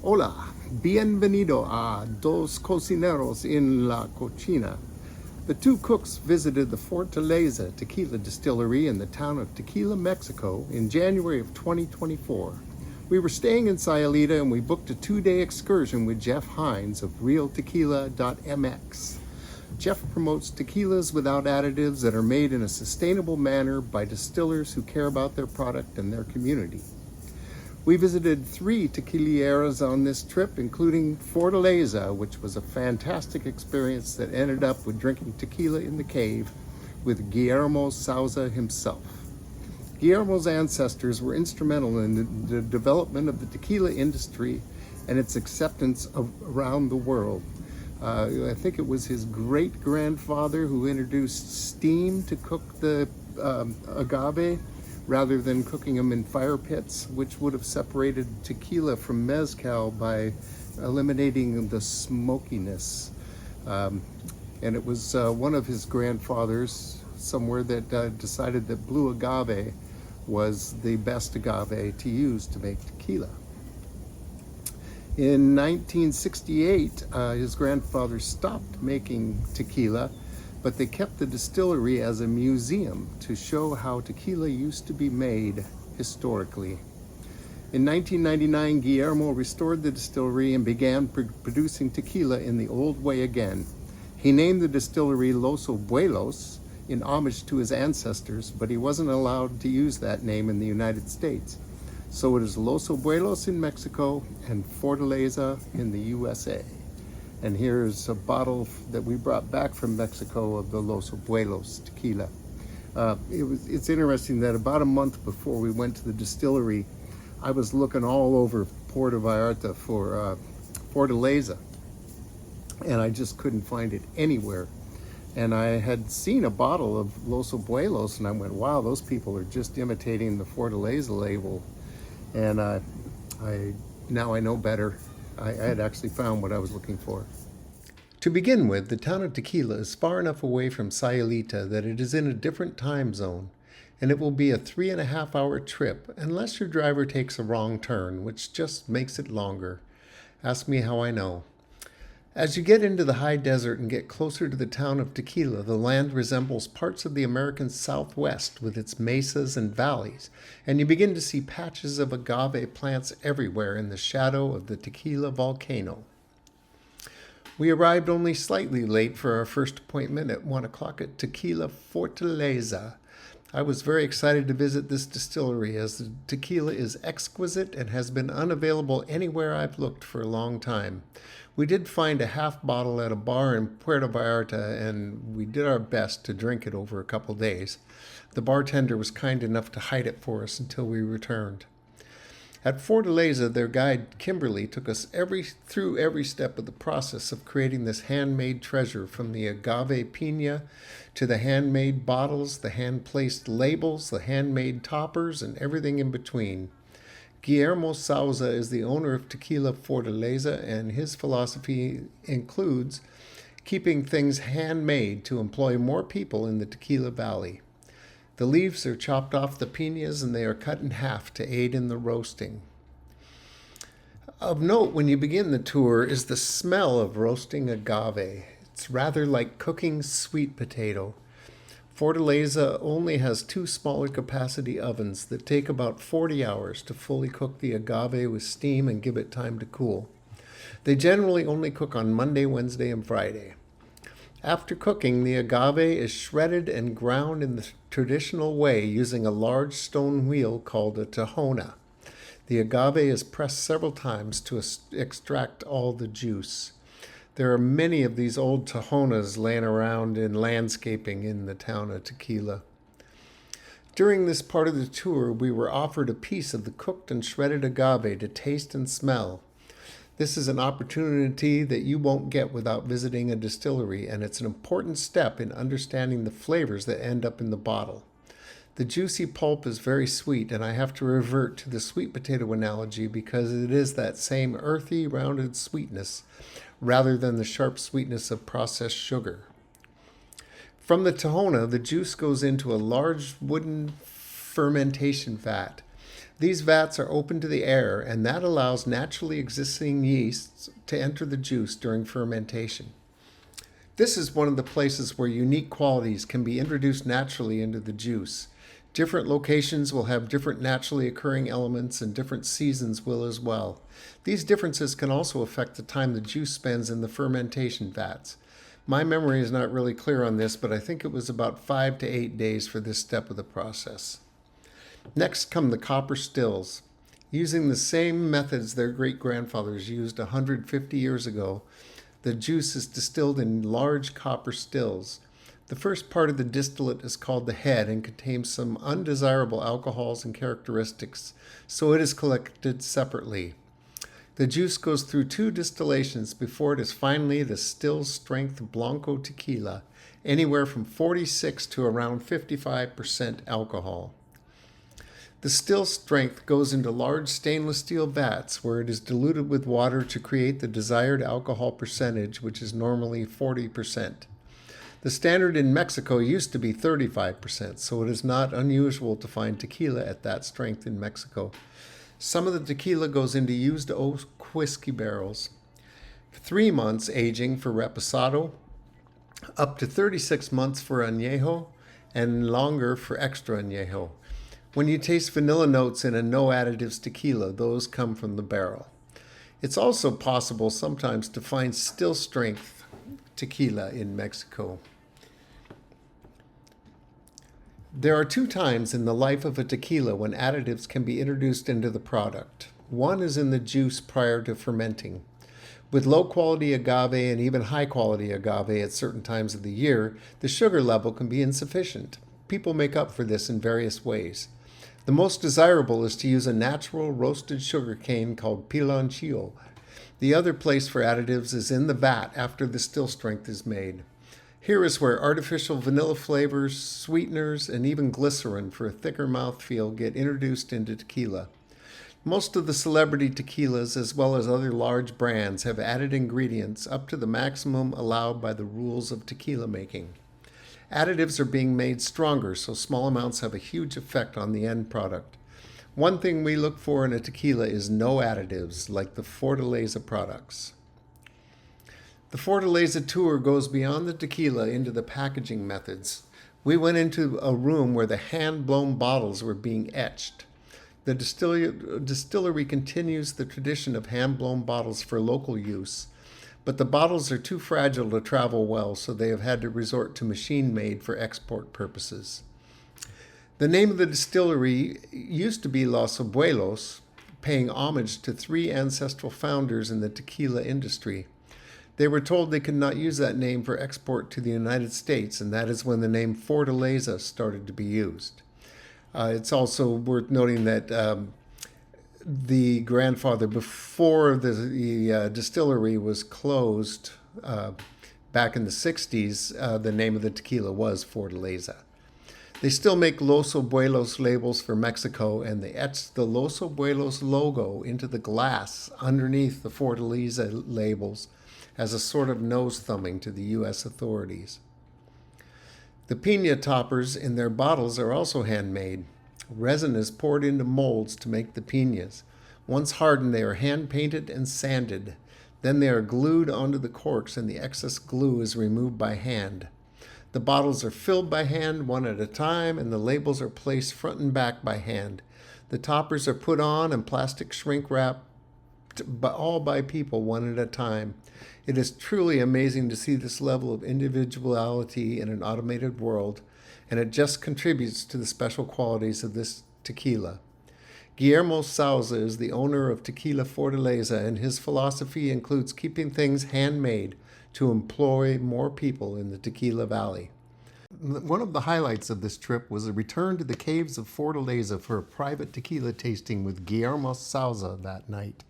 Hola, bienvenido a Dos Cocineros en la Cocina. The two cooks visited the Fortaleza Tequila Distillery in the town of Tequila, Mexico in January of 2024. We were staying in Sayulita and we booked a 2-day excursion with Jeff Hines of RealTequila.mx. Jeff promotes tequilas without additives that are made in a sustainable manner by distillers who care about their product and their community. We visited 3 tequileras on this trip, including Fortaleza, which was a fantastic experience that ended up with drinking tequila in the cave with Guillermo Souza himself. Guillermo's ancestors were instrumental in the development of the tequila industry and its acceptance around the world. I think it was his great-grandfather who introduced steam to cook the agave rather than cooking them in fire pits, which would have separated tequila from mezcal by eliminating the smokiness. And it was one of his grandfathers somewhere that decided that blue agave was the best agave to use to make tequila. In 1968, his grandfather stopped making tequila, but they kept the distillery as a museum to show how tequila used to be made historically. In 1999, Guillermo restored the distillery and began producing tequila in the old way again. He named the distillery Los Abuelos in homage to his ancestors, but he wasn't allowed to use that name in the United States. So it is Los Abuelos in Mexico and Fortaleza in the USA. And here's a bottle that we brought back from Mexico of the Los Abuelos tequila. It's interesting that about a month before we went to the distillery, I was looking all over Puerto Vallarta for Fortaleza, and I just couldn't find it anywhere. And I had seen a bottle of Los Abuelos, and I went, wow, those people are just imitating the Fortaleza label. And now I know better. I had actually found what I was looking for. To begin with, the town of Tequila is far enough away from Sayulita that it is in a different time zone, and it will be a 3.5-hour trip unless your driver takes a wrong turn, which just makes it longer. Ask me how I know. As you get into the high desert and get closer to the town of Tequila, the land resembles parts of the American Southwest with its mesas and valleys, and you begin to see patches of agave plants everywhere in the shadow of the Tequila volcano. We arrived only slightly late for our first appointment at 1 o'clock at Tequila Fortaleza. I was very excited to visit this distillery as the tequila is exquisite and has been unavailable anywhere I've looked for a long time. We did find a half bottle at a bar in Puerto Vallarta, and we did our best to drink it over a couple days. The bartender was kind enough to hide it for us until we returned. At Fortaleza, their guide Kimberly took us through every step of the process of creating this handmade treasure, from the agave piña to the handmade bottles, the hand-placed labels, the handmade toppers, and everything in between. Guillermo Souza is the owner of Tequila Fortaleza, and his philosophy includes keeping things handmade to employ more people in the Tequila Valley. The leaves are chopped off the piñas and they are cut in half to aid in the roasting. Of note when you begin the tour is the smell of roasting agave. It's rather like cooking sweet potato. Fortaleza only has 2 smaller capacity ovens that take about 40 hours to fully cook the agave with steam and give it time to cool. They generally only cook on Monday, Wednesday, and Friday. After cooking, the agave is shredded and ground in the traditional way using a large stone wheel called a tahona. The agave is pressed several times to extract all the juice. There are many of these old tahonas laying around in landscaping in the town of Tequila. During this part of the tour, we were offered a piece of the cooked and shredded agave to taste and smell. This is an opportunity that you won't get without visiting a distillery, and it's an important step in understanding the flavors that end up in the bottle. The juicy pulp is very sweet, and I have to revert to the sweet potato analogy because it is that same earthy, rounded sweetness rather than the sharp sweetness of processed sugar. From the tahona, the juice goes into a large wooden fermentation vat. These vats are open to the air, and that allows naturally existing yeasts to enter the juice during fermentation. This is one of the places where unique qualities can be introduced naturally into the juice. Different locations will have different naturally occurring elements, and different seasons will as well. These differences can also affect the time the juice spends in the fermentation vats. My memory is not really clear on this, but I think it was about 5 to 8 days for this step of the process. Next come the copper stills. Using the same methods their great-grandfathers used 150 years ago, the juice is distilled in large copper stills. The first part of the distillate is called the head and contains some undesirable alcohols and characteristics, so it is collected separately. The juice goes through 2 distillations before it is finally the still strength Blanco tequila, anywhere from 46 to around 55% alcohol. The still strength goes into large stainless steel vats where it is diluted with water to create the desired alcohol percentage, which is normally 40%. The standard in Mexico used to be 35%, so it is not unusual to find tequila at that strength in Mexico. Some of the tequila goes into used oak whiskey barrels. 3 months aging for reposado, up to 36 months for añejo, and longer for extra añejo. When you taste vanilla notes in a no additives tequila, those come from the barrel. It's also possible sometimes to find still strength tequila in Mexico. There are 2 times in the life of a tequila when additives can be introduced into the product. One is in the juice prior to fermenting. With low-quality agave and even high-quality agave at certain times of the year, the sugar level can be insufficient. People make up for this in various ways. The most desirable is to use a natural roasted sugar cane called piloncillo. The other place for additives is in the vat after the still strength is made. Here is where artificial vanilla flavors, sweeteners, and even glycerin for a thicker mouthfeel get introduced into tequila. Most of the celebrity tequilas, as well as other large brands, have added ingredients up to the maximum allowed by the rules of tequila making. Additives are being made stronger, so small amounts have a huge effect on the end product. One thing we look for in a tequila is no additives, like the Fortaleza products. The Fortaleza tour goes beyond the tequila into the packaging methods. We went into a room where the hand-blown bottles were being etched. The distillery continues the tradition of hand-blown bottles for local use, but the bottles are too fragile to travel well, so they have had to resort to machine-made for export purposes. The name of the distillery used to be Los Abuelos, paying homage to 3 ancestral founders in the tequila industry. They were told they could not use that name for export to the United States, and that is when the name Fortaleza started to be used. It's also worth noting that the grandfather, before the distillery was closed back in the 60s, the name of the tequila was Fortaleza. They still make Los Abuelos labels for Mexico, and they etched the Los Abuelos logo into the glass underneath the Fortaleza labels as a sort of nose-thumbing to the U.S. authorities. The piña toppers in their bottles are also handmade. Resin is poured into molds to make the piñas. Once hardened, they are hand-painted and sanded. Then they are glued onto the corks, and the excess glue is removed by hand. The bottles are filled by hand, one at a time, and the labels are placed front and back by hand. The toppers are put on and plastic shrink wrapped, all by people one at a time. It is truly amazing to see this level of individuality in an automated world, and it just contributes to the special qualities of this tequila. Guillermo Souza is the owner of Tequila Fortaleza, and his philosophy includes keeping things handmade to employ more people in the Tequila Valley. One of the highlights of this trip was a return to the caves of Fortaleza for a private tequila tasting with Guillermo Souza that night.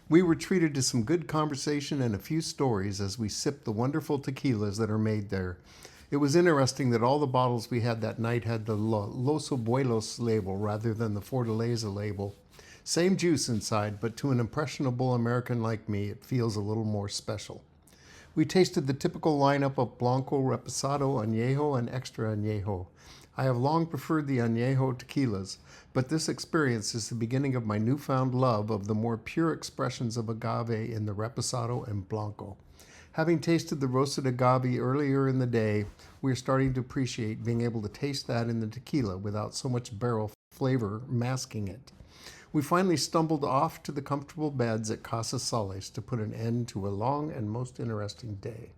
We were treated to some good conversation and a few stories as we sipped the wonderful tequilas that are made there. It was interesting that all the bottles we had that night had the Los Abuelos label rather than the Fortaleza label. Same juice inside, but to an impressionable American like me, it feels a little more special. We tasted the typical lineup of Blanco, Reposado, Añejo, and Extra Añejo. I have long preferred the añejo tequilas, but this experience is the beginning of my newfound love of the more pure expressions of agave in the reposado and blanco. Having tasted the roasted agave earlier in the day, we are starting to appreciate being able to taste that in the tequila without so much barrel flavor masking it. We finally stumbled off to the comfortable beds at Casa Soles to put an end to a long and most interesting day.